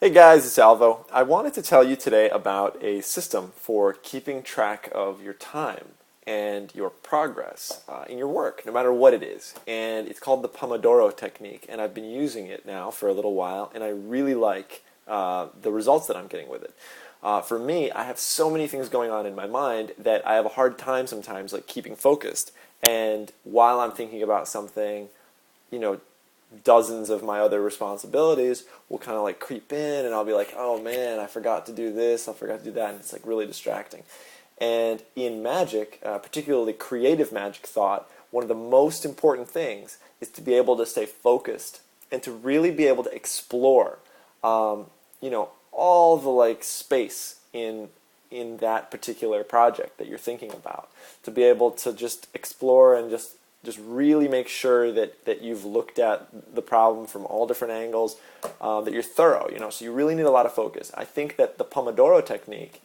Hey guys, it's Alvo. I wanted to tell you today about a system for keeping track of your time and your progress in your work, no matter what it is. And it's called the Pomodoro technique, and I've been using it now for a little while, and I really like the results that I'm getting with it. For me, I have so many things going on in my mind that I have a hard time sometimes like keeping focused. And while I'm thinking about something, dozens of my other responsibilities will kind of like creep in, and I'll be like, oh man, I forgot to do this, I forgot to do that, and it's like really distracting. And in magic, particularly creative magic thought, one of the most important things is to be able to stay focused and to really be able to explore, all the like space in that particular project that you're thinking about. To be able to just explore and just really make sure that you've looked at the problem from all different angles, that you're thorough, so you really need a lot of focus. I think that the Pomodoro technique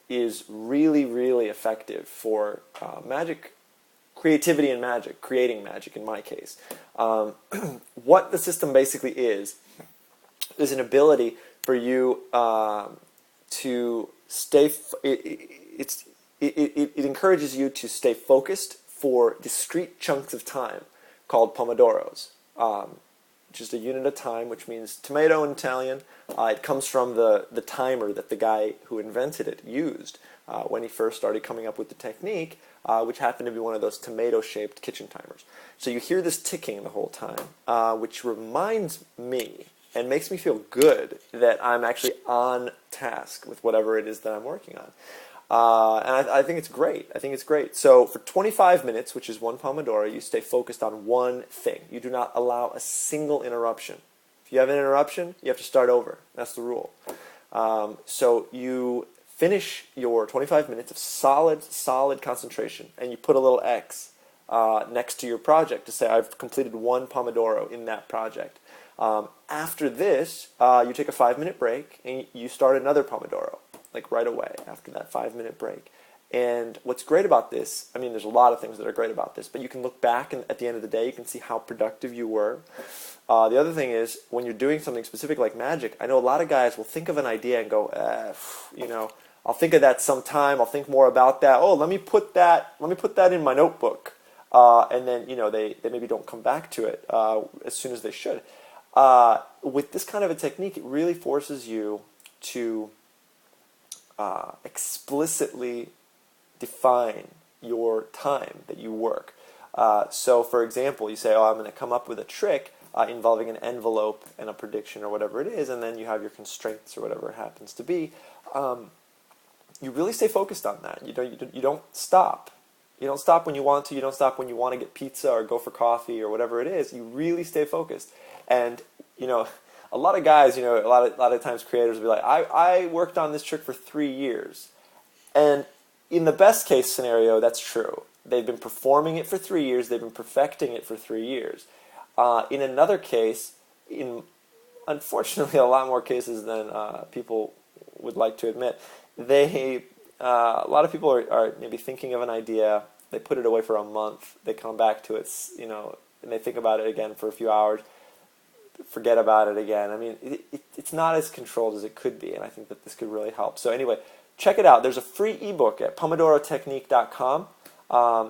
is really, really effective for magic, creativity and magic, creating magic in my case. What the system basically is an ability for you to stay, it encourages you to stay focused for discrete chunks of time called pomodoros, which is a unit of time, which means tomato in Italian. It comes from the timer that the guy who invented it used when he first started coming up with the technique, which happened to be one of those tomato-shaped kitchen timers. So you hear this ticking the whole time, which reminds me and makes me feel good that I'm actually on task with whatever it is that I'm working on. And I think it's great. So for 25 minutes, which is one Pomodoro, you stay focused on one thing. You do not allow a single interruption. If you have an interruption, you have to start over. That's the rule. So you finish your 25 minutes of solid concentration, and you put a little X next to your project to say, I've completed one Pomodoro in that project. After this, you take a 5-minute break, and you start another Pomodoro, like right away after that 5-minute break. And what's great about this, there's a lot of things that are great about this, but you can look back and at the end of the day, you can see how productive you were. The other thing is, when you're doing something specific like magic, I know a lot of guys will think of an idea and go, I'll think of that sometime, I'll think more about that. Oh, let me put that in my notebook. And then, they maybe don't come back to it as soon as they should. With this kind of a technique, it really forces you to explicitly define your time that you work. So, for example, you say, I'm going to come up with a trick involving an envelope and a prediction or whatever it is, and then you have your constraints or whatever it happens to be. You really stay focused on that. You don't stop. You don't stop when you want to. You don't stop when you want to get pizza or go for coffee or whatever it is. You really stay focused. And, a lot of guys, a lot of times creators will be like, I worked on this trick for 3 years. And in the best case scenario, that's true. They've been performing it for 3 years. They've been perfecting it for 3 years. In another case, in unfortunately a lot more cases than people would like to admit, a lot of people are maybe thinking of an idea. They put it away for a month. They come back to it, and they think about it again for a few hours. Forget about it again. It's not as controlled as it could be, and I think that this could really help. So anyway, check it out. There's a free ebook at pomodorotechnique.com.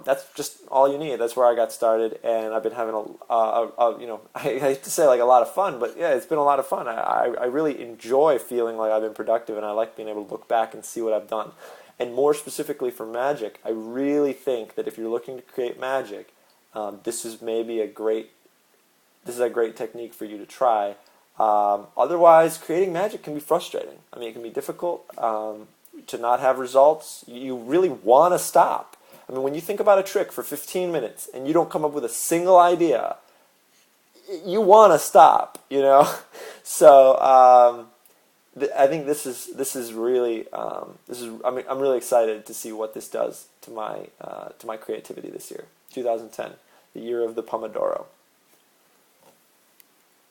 That's just all you need. That's where I got started, and I've been having I hate to say like a lot of fun, but yeah, it's been a lot of fun. I really enjoy feeling like I've been productive, and I like being able to look back and see what I've done. And more specifically for magic, I really think that if you're looking to create magic, this is a great technique for you to try. Otherwise, creating magic can be frustrating. It can be difficult to not have results. You really want to stop. When you think about a trick for 15 minutes and you don't come up with a single idea, you want to stop, So I think this is really I'm really excited to see what this does to my creativity this year, 2010, the year of the Pomodoro.